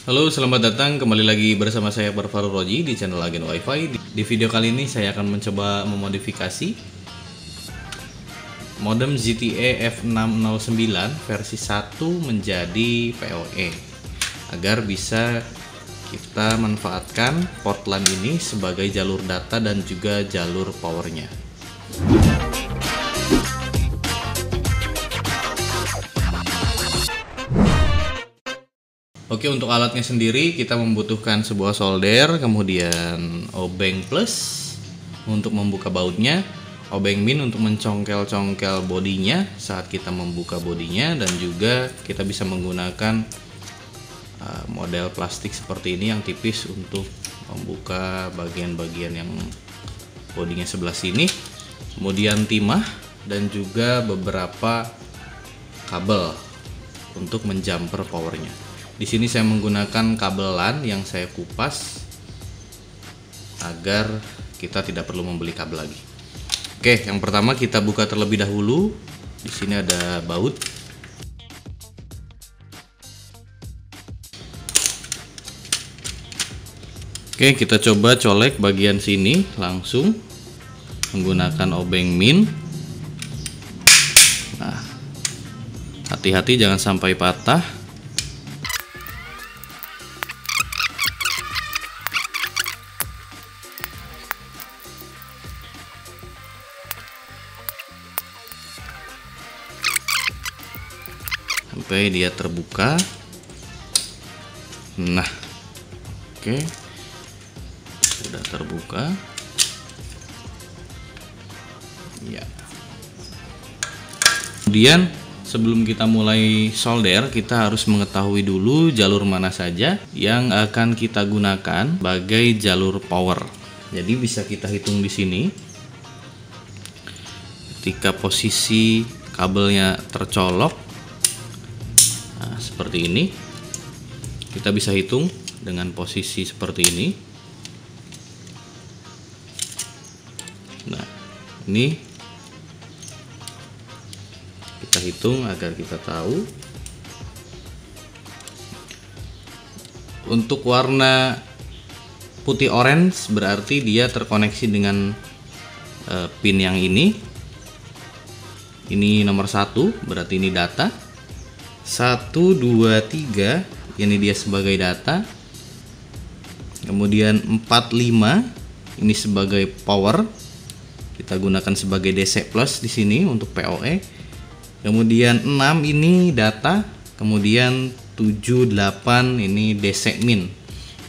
Halo, selamat datang kembali lagi bersama saya Barfaru Roji di channel Agen Wi-Fi. Di video kali ini saya akan mencoba memodifikasi modem ZTE F609 versi 1 menjadi PoE agar bisa kita manfaatkan port LAN ini sebagai jalur data dan juga jalur powernya. Oke, untuk alatnya sendiri kita membutuhkan sebuah solder, kemudian obeng plus untuk membuka bautnya, obeng min untuk mencongkel-congkel bodinya saat kita membuka bodinya, dan juga kita bisa menggunakan model plastik seperti ini yang tipis untuk membuka bagian-bagian yang bodinya sebelah sini, kemudian timah dan juga beberapa kabel untuk menjumper powernya. Di sini saya menggunakan kabel LAN yang saya kupas agar kita tidak perlu membeli kabel lagi. Oke, yang pertama kita buka terlebih dahulu. Di sini ada baut. Oke, kita coba colek bagian sini langsung menggunakan obeng min. Nah, hati-hati jangan sampai patah. Sampai dia terbuka. Nah, oke, sudah terbuka ya. Kemudian sebelum kita mulai solder, kita harus mengetahui dulu jalur mana saja yang akan kita gunakan sebagai jalur power. Jadi bisa kita hitung di sini. Ketika posisi kabelnya tercolok seperti ini, kita bisa hitung dengan posisi seperti ini. Nah, ini kita hitung agar kita tahu. Untuk warna putih orange berarti dia terkoneksi dengan pin yang ini. Ini nomor 1, berarti ini data. 1, 2, 3, ini dia sebagai data. Kemudian 4, 5 ini sebagai power. Kita gunakan sebagai DC plus di sini untuk PoE. Kemudian 6 ini data. Kemudian 7, 8 ini DC min.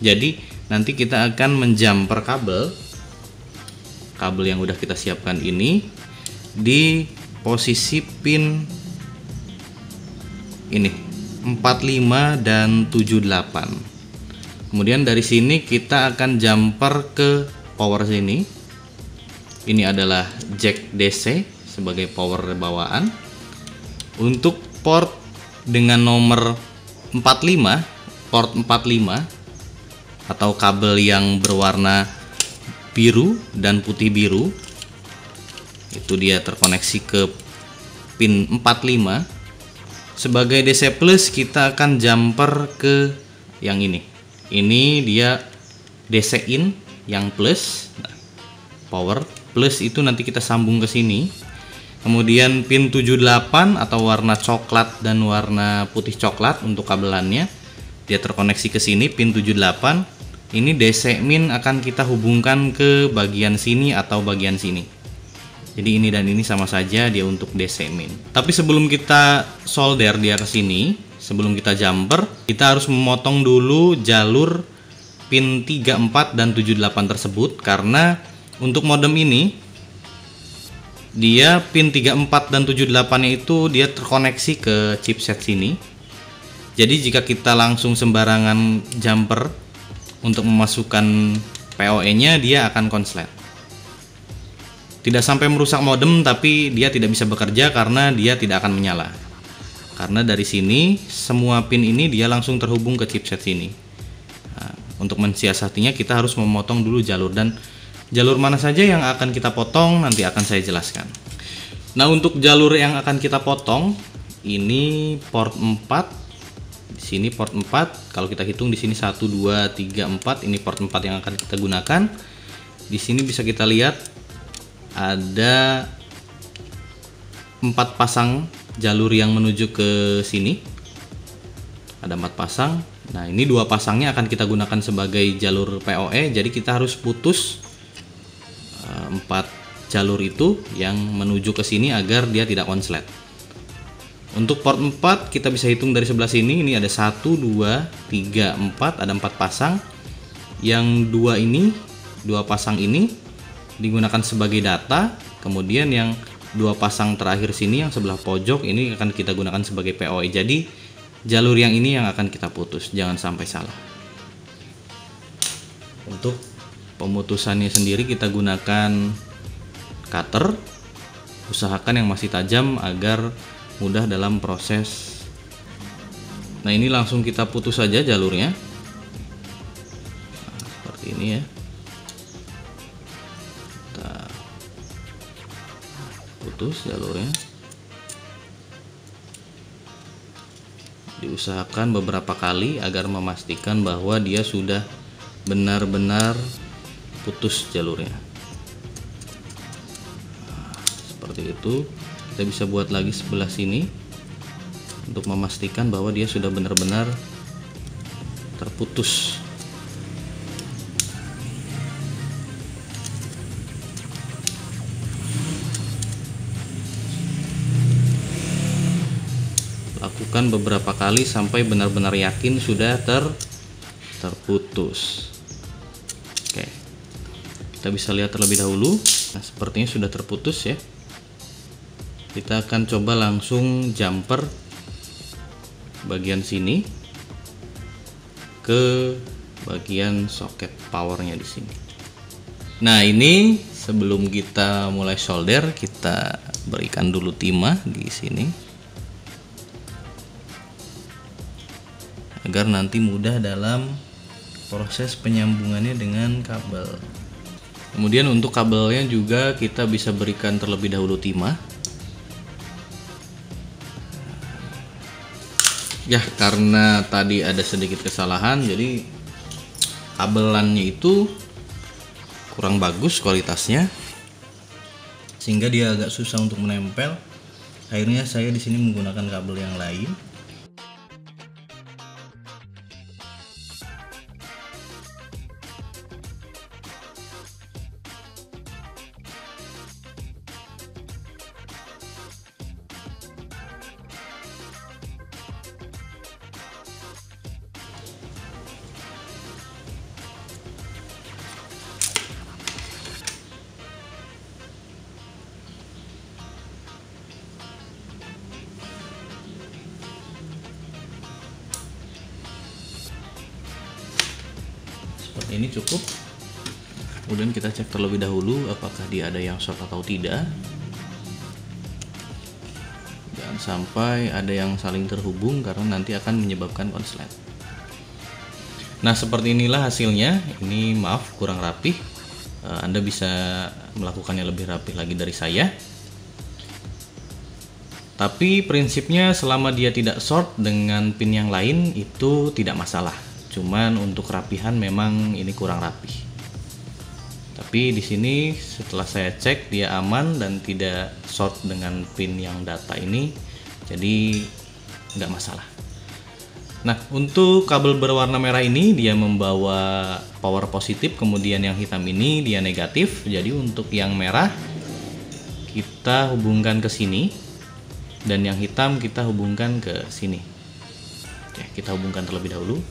Jadi nanti kita akan menjumper kabel yang udah kita siapkan ini di posisi pin ini 45 dan 78. Kemudian dari sini kita akan jumper ke power sini. Ini adalah jack DC sebagai power bawaan. Untuk port dengan nomor 45, port 45 atau kabel yang berwarna biru dan putih biru, itu dia terkoneksi ke pin 45. Sebagai DC plus kita akan jumper ke yang ini. Ini dia DC in yang plus. Nah, power plus itu nanti kita sambung ke sini. Kemudian pin 78 atau warna coklat dan warna putih coklat untuk kabelannya, dia terkoneksi ke sini pin 78. Ini DC min akan kita hubungkan ke bagian sini atau bagian sini. Jadi ini dan ini sama saja dia untuk DC min. Tapi sebelum kita solder dia ke sini, sebelum kita jumper, kita harus memotong dulu jalur pin 34 dan 78 tersebut, karena untuk modem ini dia pin 34 dan 78-nya itu dia terkoneksi ke chipset sini. Jadi jika kita langsung sembarangan jumper untuk memasukkan PoE-nya, dia akan konslet. Tidak sampai merusak modem, tapi dia tidak bisa bekerja karena dia tidak akan menyala. Karena dari sini semua pin ini dia langsung terhubung ke chipset sini. Nah, untuk mensiasatinya kita harus memotong dulu jalur, dan jalur mana saja yang akan kita potong nanti akan saya jelaskan. Nah, untuk jalur yang akan kita potong ini port 4 Di sini port 4. Kalau kita hitung di sini 1 2 3 4, ini port 4 yang akan kita gunakan. Di sini bisa kita lihat ada 4 pasang jalur yang menuju ke sini. Ada 4 pasang. Nah, ini 2 pasangnya akan kita gunakan sebagai jalur PoE. Jadi kita harus putus 4 jalur itu yang menuju ke sini agar dia tidak konslet. Untuk port 4 kita bisa hitung dari sebelah sini. Ini ada 1 2 3 4, ada 4 pasang. Yang 2 pasang ini digunakan sebagai data. Kemudian yang 2 pasang terakhir sini yang sebelah pojok ini akan kita gunakan sebagai PoE. Jadi jalur yang ini yang akan kita putus, jangan sampai salah. Untuk pemutusannya sendiri kita gunakan cutter. Usahakan yang masih tajam agar mudah dalam proses. Nah, ini langsung kita putus saja jalurnya. Nah, seperti ini ya. Kita putus jalurnya. Diusahakan beberapa kali agar memastikan bahwa dia sudah benar-benar putus jalurnya. Nah, seperti itu. Kita bisa buat lagi sebelah sini untuk memastikan bahwa dia sudah benar-benar terputus. Lakukan beberapa kali sampai benar-benar yakin sudah terputus. Oke, kita bisa lihat terlebih dahulu. Nah, sepertinya sudah terputus ya. Kita akan coba langsung jumper bagian sini ke bagian soket powernya di sini. Nah, ini sebelum kita mulai solder, kita berikan dulu timah di sini agar nanti mudah dalam proses penyambungannya dengan kabel. Kemudian untuk kabelnya juga kita bisa berikan terlebih dahulu timah. Ya, karena tadi ada sedikit kesalahan, jadi kabelannya itu kurang bagus kualitasnya, sehingga dia agak susah untuk menempel. Akhirnya saya di sini menggunakan kabel yang lain. Seperti ini cukup. Kemudian kita cek terlebih dahulu apakah dia ada yang short atau tidak. Jangan sampai ada yang saling terhubung karena nanti akan menyebabkan konslet. Nah, seperti inilah hasilnya. Ini maaf kurang rapih. Anda bisa melakukannya lebih rapih lagi dari saya. Tapi prinsipnya selama dia tidak short dengan pin yang lain itu tidak masalah. Cuman untuk rapihan memang ini kurang rapih. Tapi di sini setelah saya cek dia aman dan tidak short dengan pin yang data ini, jadi nggak masalah. Nah, untuk kabel berwarna merah ini dia membawa power positif, kemudian yang hitam ini dia negatif. Jadi untuk yang merah kita hubungkan ke sini dan yang hitam kita hubungkan ke sini. Oke, kita hubungkan terlebih dahulu.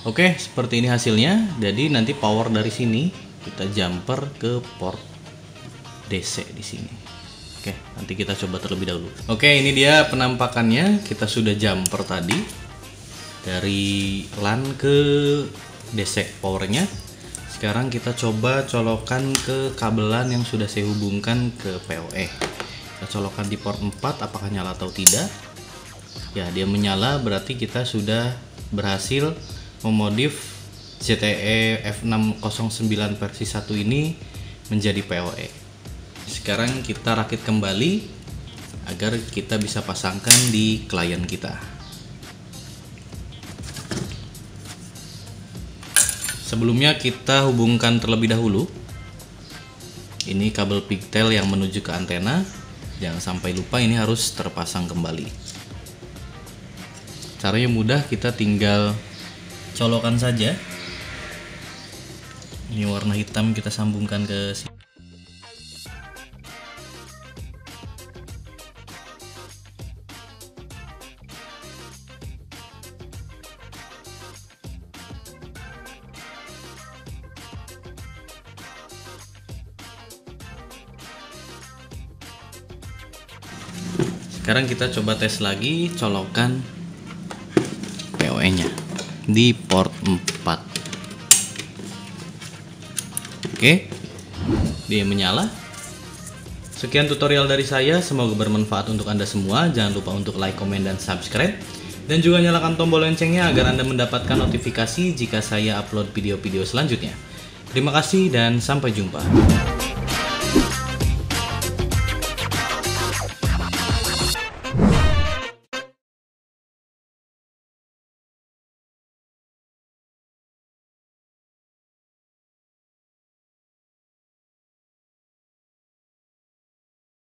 Oke, seperti ini hasilnya. Jadi nanti power dari sini kita jumper ke port DC di sini. Oke, nanti kita coba terlebih dahulu. Oke, ini dia penampakannya. Kita sudah jumper tadi dari LAN ke DC powernya. Sekarang kita coba colokan ke kabelan yang sudah saya hubungkan ke PoE. Kita colokan di port 4, apakah nyala atau tidak. Ya, dia menyala, berarti kita sudah berhasil memodif ZTE F609 versi 1 ini menjadi PoE. Sekarang kita rakit kembali agar kita bisa pasangkan di klien kita. Sebelumnya kita hubungkan terlebih dahulu. Ini kabel pigtail yang menuju ke antena. Jangan sampai lupa, ini harus terpasang kembali. Caranya mudah, kita tinggal colokan saja. Ini warna hitam kita sambungkan ke sini. Sekarang kita coba tes lagi colokan PoE-nya di port 4. Oke, dia menyala. Sekian tutorial dari saya, semoga bermanfaat untuk Anda semua. Jangan lupa untuk like, komen, dan subscribe. Dan juga nyalakan tombol loncengnya agar Anda mendapatkan notifikasi jika saya upload video-video selanjutnya. Terima kasih dan sampai jumpa.